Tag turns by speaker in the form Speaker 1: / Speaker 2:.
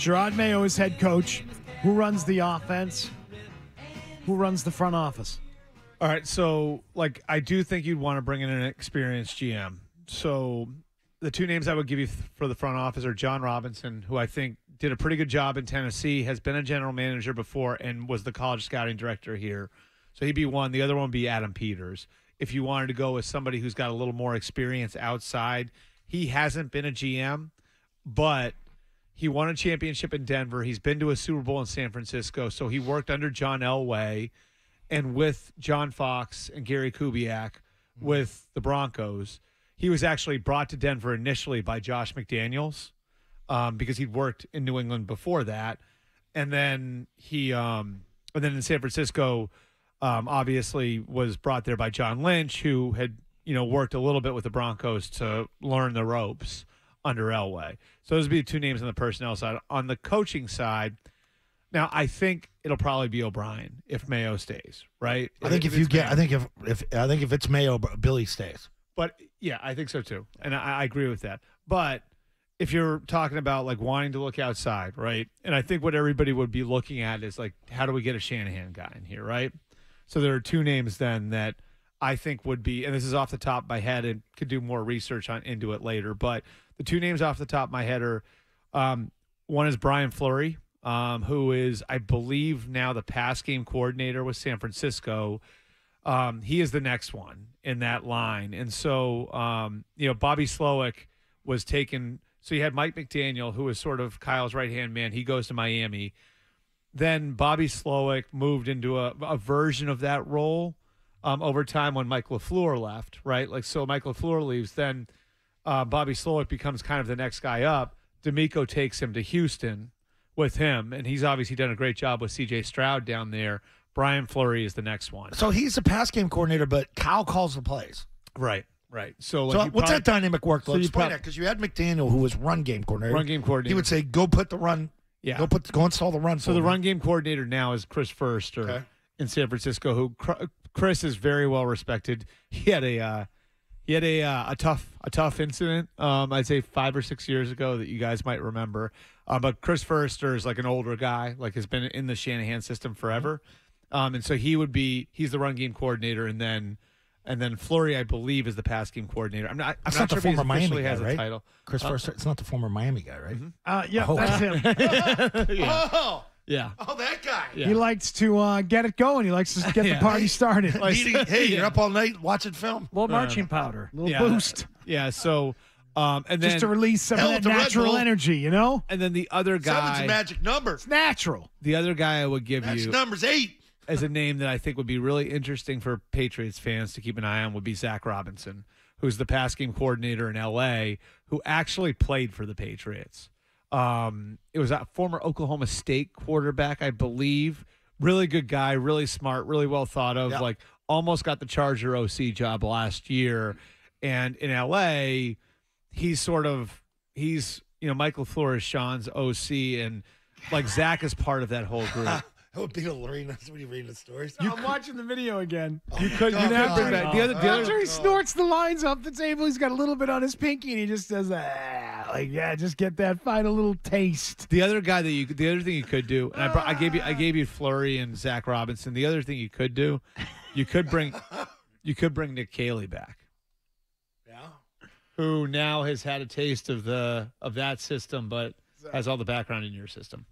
Speaker 1: Gerard Mayo is head coach. Who runs the offense? Who runs the front office?
Speaker 2: All right, so I do think you'd want to bring in an experienced GM. So the two names I would give you for the front office are John Robinson, who I think did a pretty good job in Tennessee, has been a general manager before, and was the college scouting director here. So he'd be one. The other one would be Adam Peters. If you wanted to go with somebody who's got a little more experience outside, he hasn't been a GM, but he won a championship in Denver. He's been to a Super Bowl in San Francisco. So he worked under John Elway and with John Fox and Gary Kubiak with the Broncos. He was actually brought to Denver initially by Josh McDaniels because he'd worked in New England before that. And then in San Francisco, obviously was brought there by John Lynch, who had, worked a little bit with the Broncos to learn the ropes under Elway. So those would be the two names on the personnel side. On the coaching side, now I think it'll probably be O'Brien if Mayo stays, right?
Speaker 3: I think if it's Mayo, Billy stays.
Speaker 2: But yeah, I think so too, and I agree with that. But if you're talking about wanting to look outside, right? And I think what everybody would be looking at is how do we get a Shanahan guy in here, right? So there are two names then that I think would be, and this is off the top of my head, and could do more research into it later. But the two names off the top of my head are one is Brian Fleury, who is, I believe, now the pass game coordinator with San Francisco. He is the next one in that line. And so, Bobby Slowick was taken. So you had Mike McDaniel, who was sort of Kyle's right-hand man. He goes to Miami. Then Bobby Slowick moved into a version of that role over time when Mike LaFleur left, right? So Mike LaFleur leaves. Then Bobby Slowick becomes kind of the next guy up. D'Amico takes him to Houston with him, and he's obviously done a great job with C.J. Stroud down there. Brian Fleury is the next one.
Speaker 3: So he's the pass game coordinator, but Kyle calls the plays.
Speaker 2: Right. So
Speaker 3: what's that dynamic work? Explain that, because you had McDaniel, who was run game coordinator. He would say, go put the run. Yeah. Go install the run.
Speaker 2: So the run game coordinator now is Chris Forrester in San Francisco, who Chris is very well respected. He had a tough incident, I'd say 5 or 6 years ago that you guys might remember. But Chris Forrester is an older guy, has been in the Shanahan system forever. And so he's the run game coordinator, and then Fleury, I believe, is the pass game coordinator. I'm not sure
Speaker 3: the
Speaker 2: if he
Speaker 3: former Miami
Speaker 2: officially
Speaker 3: guy,
Speaker 2: has a
Speaker 3: right?
Speaker 2: title.
Speaker 3: Chris Forrester, it's not the former Miami guy, right?
Speaker 1: Mm-hmm. That's him.
Speaker 2: Yeah.
Speaker 3: Oh,
Speaker 2: yeah.
Speaker 3: Oh, that guy.
Speaker 2: Yeah.
Speaker 1: He likes to get it going. He likes to get the party started.
Speaker 3: You're up all night watching film.
Speaker 4: A little marching powder.
Speaker 1: A little boost.
Speaker 2: Yeah, so and then
Speaker 1: just to release some of that natural energy,
Speaker 2: And then the other guy,
Speaker 3: 7's a magic number.
Speaker 1: It's natural.
Speaker 2: The other guy I would give you
Speaker 3: number's 8.
Speaker 2: as a name that I think would be really interesting for Patriots fans to keep an eye on would be Zach Robinson, who's the pass game coordinator in L.A., who actually played for the Patriots. It was a former Oklahoma State quarterback, I believe. Really good guy, really smart, really well thought of.
Speaker 3: Yep.
Speaker 2: Almost got the Charger OC job last year. And in L.A., he's Mike LaFleur is Sean's OC, and Zach is part of that whole group.
Speaker 3: That would be hilarious when you read the stories.
Speaker 1: I'm watching the video again.
Speaker 2: You could bring back the other.
Speaker 1: After he snorts the lines off the table, he's got a little bit on his pinky, and he just says, just get that final little taste.
Speaker 2: The other guy the other thing you could do, and I gave you Fleury and Zach Robinson. The other thing you could do, you could bring Nick Caley back.
Speaker 3: Yeah.
Speaker 2: Who now has had a taste of that system, but has all the background in your system.